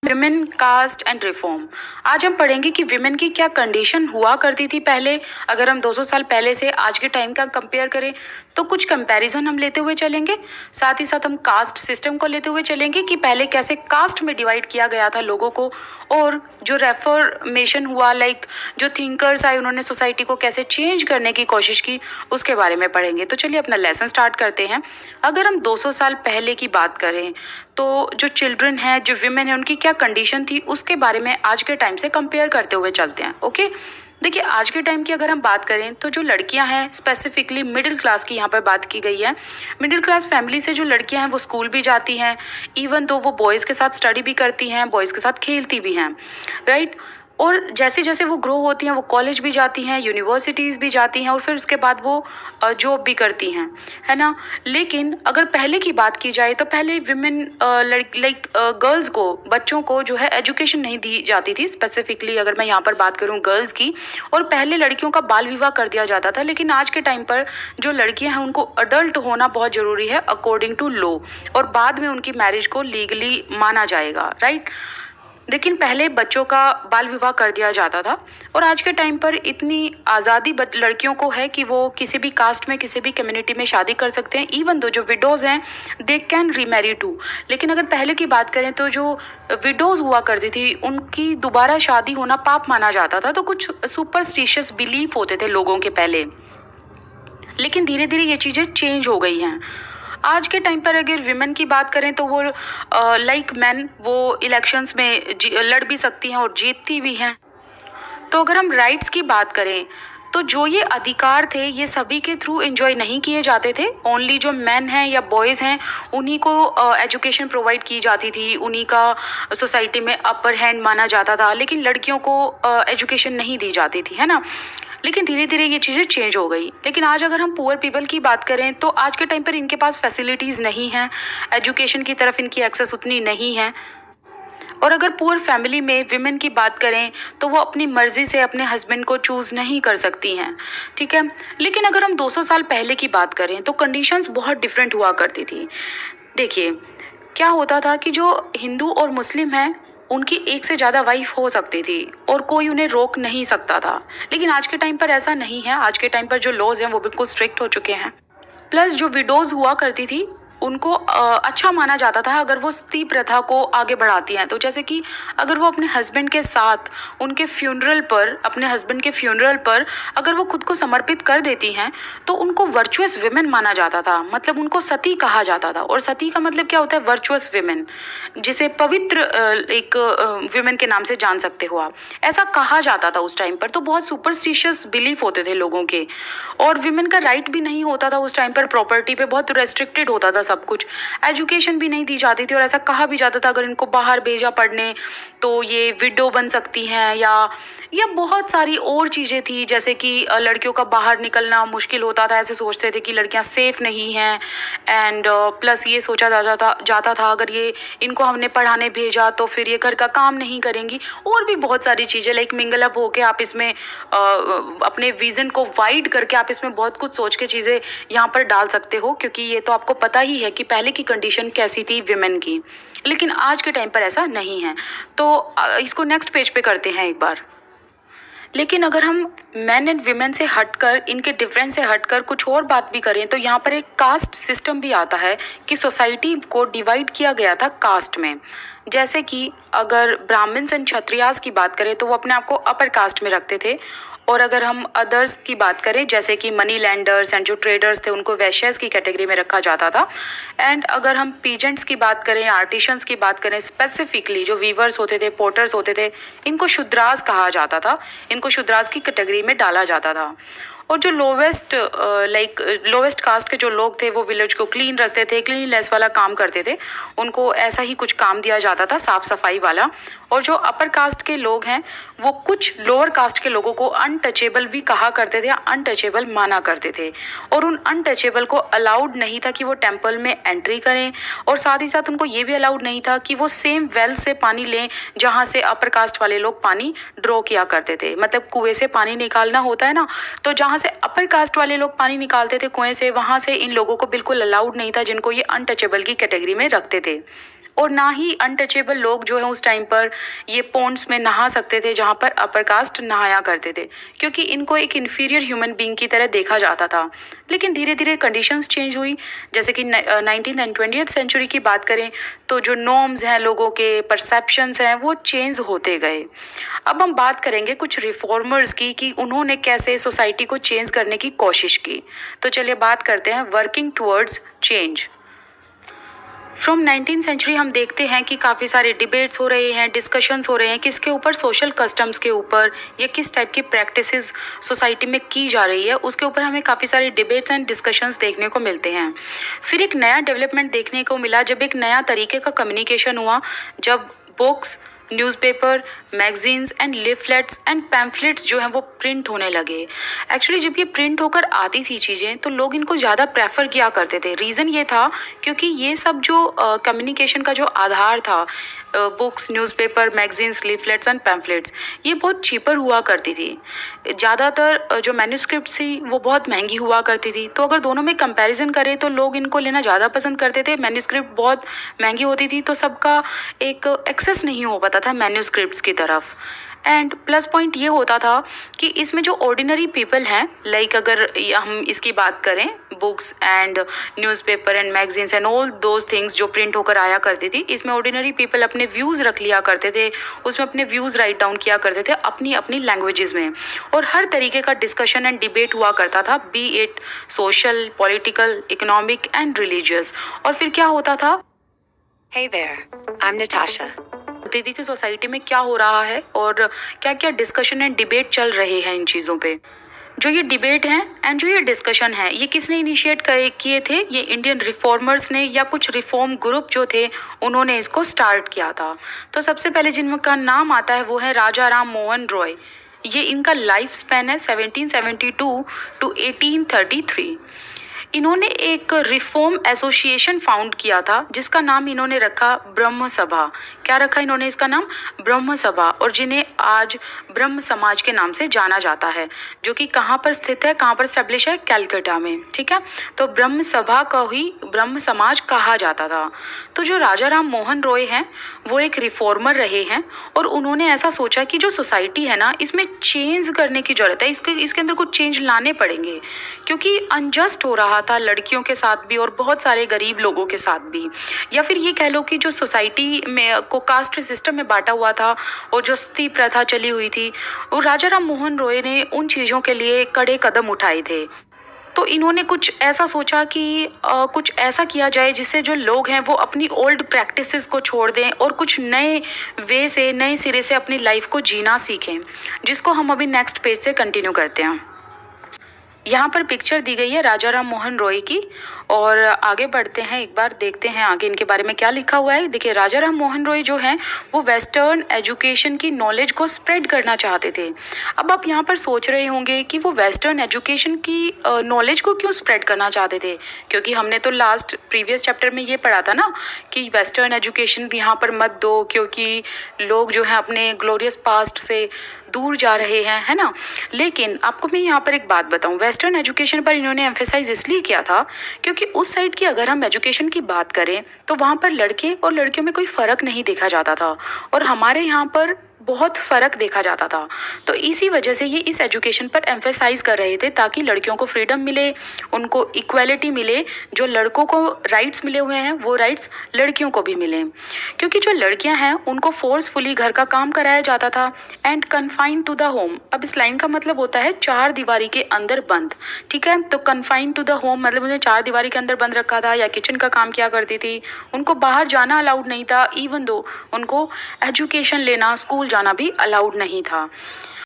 Women cast and reform. आज हम पढ़ेंगे कि विमेन की क्या कंडीशन हुआ करती थी पहले। अगर हम 200 साल पहले से आज के टाइम का कंपेयर करें तो कुछ कंपैरिजन हम लेते हुए चलेंगे। साथ ही साथ हम कास्ट सिस्टम को लेते हुए चलेंगे कि पहले कैसे कास्ट में डिवाइड किया गया था लोगों को, और जो रेफॉर्मेशन हुआ, लाइक जो थिंकर्स आए उन्होंने सोसाइटी को कैसे चेंज करने की कोशिश की, उसके बारे में पढ़ेंगे। तो चलिए अपना लेसन स्टार्ट करते हैं। अगर हम 200 साल पहले की बात करें तो जो चिल्ड्रन है, जो विमेन है, उनकी क्या कंडीशन थी उसके बारे में आज के टाइम से कंपेयर करते हुए चलते हैं। ओके, देखिए आज के टाइम की अगर हम बात करें तो जो लड़कियां हैं, स्पेसिफिकली मिडिल क्लास की यहाँ पर बात की गई है। मिडिल क्लास फैमिली से जो लड़कियां हैं वो स्कूल भी जाती हैं, इवन तो वो बॉयज़ के साथ स्टडी भी करती हैं, बॉयज़ के साथ खेलती भी हैं, राइट। और जैसे जैसे वो ग्रो होती हैं वो कॉलेज भी जाती हैं, यूनिवर्सिटीज़ भी जाती हैं, और फिर उसके बाद वो जॉब भी करती हैं, है ना। लेकिन अगर पहले की बात की जाए तो पहले विमेन लाइक गर्ल्स को, बच्चों को जो है एजुकेशन नहीं दी जाती थी। स्पेसिफिकली अगर मैं यहाँ पर बात करूँ गर्ल्स की, और पहले लड़कियों का बाल विवाह कर दिया जाता था। लेकिन आज के टाइम पर जो लड़कियां हैं उनको अडल्ट होना बहुत ज़रूरी है अकॉर्डिंग टू लॉ, और बाद में उनकी मैरिज को लीगली माना जाएगा, राइट। लेकिन पहले बच्चों का बाल विवाह कर दिया जाता था, और आज के टाइम पर इतनी आज़ादी लड़कियों को है कि वो किसी भी कास्ट में, किसी भी कम्युनिटी में शादी कर सकते हैं। इवन दो जो विडोज़ हैं दे कैन रीमैरी टू। लेकिन अगर पहले की बात करें तो जो विडोज़ हुआ करती थी उनकी दोबारा शादी होना पाप माना जाता था। तो कुछ सुपरस्टिशियस बिलीफ होते थे लोगों के पहले, लेकिन धीरे धीरे ये चीज़ें चेंज हो गई हैं। आज के टाइम पर अगर विमेन की बात करें तो वो लाइक मैन, वो इलेक्शंस में लड़ भी सकती हैं और जीतती भी हैं। तो अगर हम राइट्स की बात करें तो जो ये अधिकार थे ये सभी के थ्रू एंजॉय नहीं किए जाते थे। ओनली जो मैन हैं या बॉयज़ हैं उन्हीं को एजुकेशन प्रोवाइड की जाती थी, उन्हीं का सोसाइटी में अपर हैंड माना जाता था। लेकिन लड़कियों को एजुकेशन नहीं दी जाती थी, है ना। लेकिन धीरे धीरे ये चीज़ें चेंज हो गई। लेकिन आज अगर हम पुअर पीपल की बात करें तो आज के टाइम पर इनके पास फैसिलिटीज़ नहीं हैं, एजुकेशन की तरफ इनकी एक्सेस उतनी नहीं है। और अगर पुअर फैमिली में विमेन की बात करें तो वो अपनी मर्जी से अपने हस्बैंड को चूज़ नहीं कर सकती हैं, ठीक है। लेकिन अगर हम 200 साल पहले की बात करें तो कंडीशंस बहुत डिफरेंट हुआ करती थी। देखिए क्या होता था कि जो हिंदू और मुस्लिम हैं उनकी एक से ज़्यादा वाइफ हो सकती थी और कोई उन्हें रोक नहीं सकता था। लेकिन आज के टाइम पर ऐसा नहीं है। आज के टाइम पर जो लॉज हैं वो बिल्कुल स्ट्रिक्ट हो चुके हैं। प्लस जो विडोज़ हुआ करती थी उनको अच्छा माना जाता था अगर वो सती प्रथा को आगे बढ़ाती हैं। तो जैसे कि अगर वो अपने हस्बैंड के साथ उनके फ्यूनरल पर, अपने हस्बैंड के फ्यूनरल पर अगर वो खुद को समर्पित कर देती हैं तो उनको वर्चुअस विमेन माना जाता था, मतलब उनको सती कहा जाता था। और सती का मतलब क्या होता है? वर्चुअस विमेन, जिसे पवित्र एक विमेन के नाम से जान सकते हो आप, ऐसा कहा जाता था उस टाइम पर। तो बहुत सुपरस्टिशियस बिलीफ होते थे लोगों के, और विमेन का राइट भी नहीं होता था उस टाइम पर। प्रॉपर्टी पे बहुत रेस्ट्रिक्टेड होता था सब कुछ, एजुकेशन भी नहीं दी जाती थी, और ऐसा कहा भी जाता था अगर इनको बाहर भेजा पढ़ने तो ये विडो बन सकती हैं, या बहुत सारी और चीज़ें थी। जैसे कि लड़कियों का बाहर निकलना मुश्किल होता था, ऐसे सोचते थे कि लड़कियां सेफ नहीं हैं। एंड प्लस ये सोचा जाता था अगर ये इनको हमने पढ़ाने भेजा तो फिर ये घर का काम नहीं करेंगी। और भी बहुत सारी चीज़ें, लाइक मिंगल अप होके आप इसमें अपने विज़न को वाइड करके आप इसमें बहुत कुछ सोच के चीज़ें यहाँ पर डाल सकते हो, क्योंकि ये तो आपको पता ही है कि पहले की कंडीशन कैसी थी विमेन की। लेकिन आज के टाइम पर ऐसा नहीं है। तो इसको नेक्स्ट पेज पे करते हैं एक बार। लेकिन अगर हम मैन एंड विमेन से हटकर, इनके डिफरेंस से हटकर कुछ और बात भी करें तो यहाँ पर एक कास्ट सिस्टम भी आता है कि सोसाइटी को डिवाइड किया गया था कास्ट में। जैसे कि अगर ब्राह्मण्स एंड क्षत्रियास की बात करें तो वो अपने आप को अपर कास्ट में रखते थे। और अगर हम अदर्स की बात करें जैसे कि मनी लैंडर्स एंड जो ट्रेडर्स थे उनको वैश्यस की कैटेगरी में रखा जाता था। एंड अगर हम पीजेंट्स की बात करें, आर्टिशंस की बात करें, स्पेसिफिकली जो वीवर्स होते थे, पोर्टर्स होते थे, इनको शूद्रास कहा जाता था, इनको शूद्रास की कैटेगरी में डाला जाता था। और जो लोवेस्ट कास्ट के जो लोग थे वो विलेज को क्लीन रखते थे, क्लीननेस वाला काम करते थे, उनको ऐसा ही कुछ काम दिया जाता था, साफ सफाई वाला। और जो अपर कास्ट के लोग हैं वो कुछ लोअर कास्ट के लोगों को अनटचेबल भी कहा करते थे, अनटचेबल माना करते थे। और उन अनटचेबल को अलाउड नहीं था कि वो टेम्पल में एंट्री करें, और साथ ही साथ उनको ये भी अलाउड नहीं था कि वो सेम वेल से पानी लें जहाँ से अपर कास्ट वाले लोग पानी ड्रॉ किया करते थे। मतलब कुएं से पानी निकालना होता है ना, तो जहाँ से अपर कास्ट वाले लोग पानी निकालते थे कुएं से, वहाँ से इन लोगों को बिल्कुल अलाउड नहीं था, जिनको ये अनटचेबल की कैटेगरी में रखते थे। और ना ही अनटचेबल लोग जो है उस टाइम पर ये पॉन्ड्स में नहा सकते थे जहाँ पर अपर कास्ट नहाया करते थे, क्योंकि इनको एक इन्फीरियर ह्यूमन बीइंग की तरह देखा जाता था। लेकिन धीरे धीरे कंडीशंस चेंज हुई। जैसे कि 19th एंड 20th सेंचुरी की बात करें तो जो नॉर्म्स हैं, लोगों के परसेप्शंस हैं, वो चेंज होते गए। अब हम बात करेंगे कुछ रिफॉर्मर्स की कि उन्होंने कैसे सोसाइटी को चेंज करने की कोशिश की। तो चलिए बात करते हैं working towards change. From 19th century हम देखते हैं कि काफ़ी सारे डिबेट्स हो रहे हैं, डिस्कशंस हो रहे हैं, किसके ऊपर, सोशल कस्टम्स के ऊपर, या किस टाइप की प्रैक्टिसेस सोसाइटी में की जा रही है, उसके ऊपर हमें काफ़ी सारे डिबेट्स एंड डिस्कशंस देखने को मिलते हैं। फिर एक नया डेवलपमेंट देखने को मिला जब एक नया तरीके का कम्युनिकेशन हुआ, जब books, newspaper, magazines and leaflets and pamphlets जो हैं वो प्रिंट होने लगे। एक्चुअली जब ये प्रिंट होकर आती थी चीज़ें तो लोग इनको ज़्यादा प्रेफर किया करते थे। रीज़न ये था क्योंकि ये सब जो कम्युनिकेशन का जो आधार था, books, newspaper, magazines, leaflets and pamphlets, ये बहुत चीपर हुआ करती थी। ज़्यादातर जो मैन्यूस्क्रिप्ट थी वो बहुत महंगी हुआ करती थी। तो अगर दोनों में कंपैरिजन करें तो लोग इनको लेना ज़्यादा पसंद करते थे। मैन्यूस्क्रिप्ट बहुत महंगी होती थी तो सबका एक एक्सेस नहीं हो पाता था मैन्यूस्क्रिप्ट्स की तरफ। एंड प्लस पॉइंट ये होता था कि इसमें जो ऑर्डिनरी पीपल हैं, लाइक अगर हम इसकी बात करें, books and newspaper and magazines and all those things जो प्रिंट होकर आया करती थी, इसमें ऑर्डिनरी पीपल अपने व्यूज़ रख लिया करते थे, उसमें अपने व्यूज़ राइट डाउन किया करते थे अपनी अपनी लैंग्वेजेस में, और हर तरीके का डिस्कशन एंड डिबेट हुआ करता था, B it social, political, economic and religious. और फिर क्या होता था, Hey there, I'm Natasha. दीदी की सोसाइटी में क्या हो रहा है और क्या क्या डिस्कशन एंड डिबेट चल रहे हैं इन चीज़ों पे। जो ये डिबेट हैं एंड जो ये डिस्कशन है, ये किसने इनिशिएट किए थे? ये इंडियन रिफॉर्मर्स ने या कुछ रिफॉर्म ग्रुप जो थे उन्होंने इसको स्टार्ट किया था। तो सबसे पहले जिनका नाम आता है वो है राजा राम मोहन रॉय। ये इनका लाइफ स्पैन है 1772 टू 1833। इन्होंने एक रिफॉर्म एसोसिएशन फाउंड किया था जिसका नाम इन्होंने रखा ब्रह्म सभा। क्या रखा इन्होंने इसका नाम? ब्रह्म सभा, और जिन्हें आज ब्रह्म समाज के नाम से जाना जाता है, जो कि कहाँ पर स्थित है, कहाँ पर स्टेब्लिश है? कैलकाटा में। ठीक है, तो ब्रह्म सभा को ही ब्रह्म समाज कहा जाता था। तो जो राजा राम मोहन रॉय हैं वो एक रिफॉर्मर रहे हैं और उन्होंने ऐसा सोचा कि जो सोसाइटी है ना, इसमें चेंज करने की ज़रूरत है, इसके अंदर कुछ चेंज लाने पड़ेंगे, क्योंकि अनजस्ट हो रहा था लड़कियों के साथ भी और बहुत सारे गरीब लोगों के साथ भी। या फिर ये कह लो कि जो सोसाइटी में को कास्ट सिस्टम में बांटा हुआ था और जो सती प्रथा चली हुई थी, वो राजा राम मोहन रॉय ने उन चीज़ों के लिए कड़े कदम उठाए थे। तो इन्होंने कुछ ऐसा सोचा कि कुछ ऐसा किया जाए जिससे जो लोग हैं वो अपनी ओल्ड प्रैक्टिसेस को छोड़ दें और कुछ नए वे से, नए सिरे से अपनी लाइफ को जीना सीखें, जिसको हम अभी नेक्स्ट पेज से कंटिन्यू करते हैं। यहाँ पर पिक्चर दी गई है राजा राम मोहन रॉय की, और आगे बढ़ते हैं, एक बार देखते हैं आगे इनके बारे में क्या लिखा हुआ है। देखिए, राजा राम मोहन रॉय जो हैं वो वेस्टर्न एजुकेशन की नॉलेज को स्प्रेड करना चाहते थे। अब आप यहाँ पर सोच रहे होंगे कि वो वेस्टर्न एजुकेशन की नॉलेज को क्यों स्प्रेड करना चाहते थे, क्योंकि हमने तो लास्ट प्रीवियस चैप्टर में ये पढ़ा था ना कि वेस्टर्न एजुकेशन यहाँ पर मत दो, क्योंकि लोग जो हैं अपने ग्लोरियस पास्ट से दूर जा रहे हैं, है ना। लेकिन आपको मैं यहाँ पर एक बात बताऊँ, वेस्टर्न एजुकेशन पर इन्होंने एम्फेसाइज इसलिए किया था क्योंकि उस साइड की अगर हम एजुकेशन की बात करें तो वहाँ पर लड़के और लड़कियों में कोई फ़र्क नहीं देखा जाता था, और हमारे यहाँ पर बहुत फ़र्क देखा जाता था। तो इसी वजह से ये इस एजुकेशन पर एम्फेसाइज कर रहे थे ताकि लड़कियों को फ्रीडम मिले, उनको इक्वालिटी मिले, जो लड़कों को राइट्स मिले हुए हैं वो राइट्स लड़कियों को भी मिले। क्योंकि जो लड़कियां हैं उनको फोर्सफुली घर का काम कराया जाता था and confined to the home. अब इस लाइन का मतलब होता है चार दीवारी के अंदर बंद। ठीक है, तो कन्फाइंड टू द होम मतलब उन्हें चार दीवारी के अंदर बंद रखा था या किचन का काम किया करती थी। उनको बाहर जाना अलाउड नहीं था, इवन दो उनको एजुकेशन लेना, स्कूल जाना भी अलाउड नहीं था।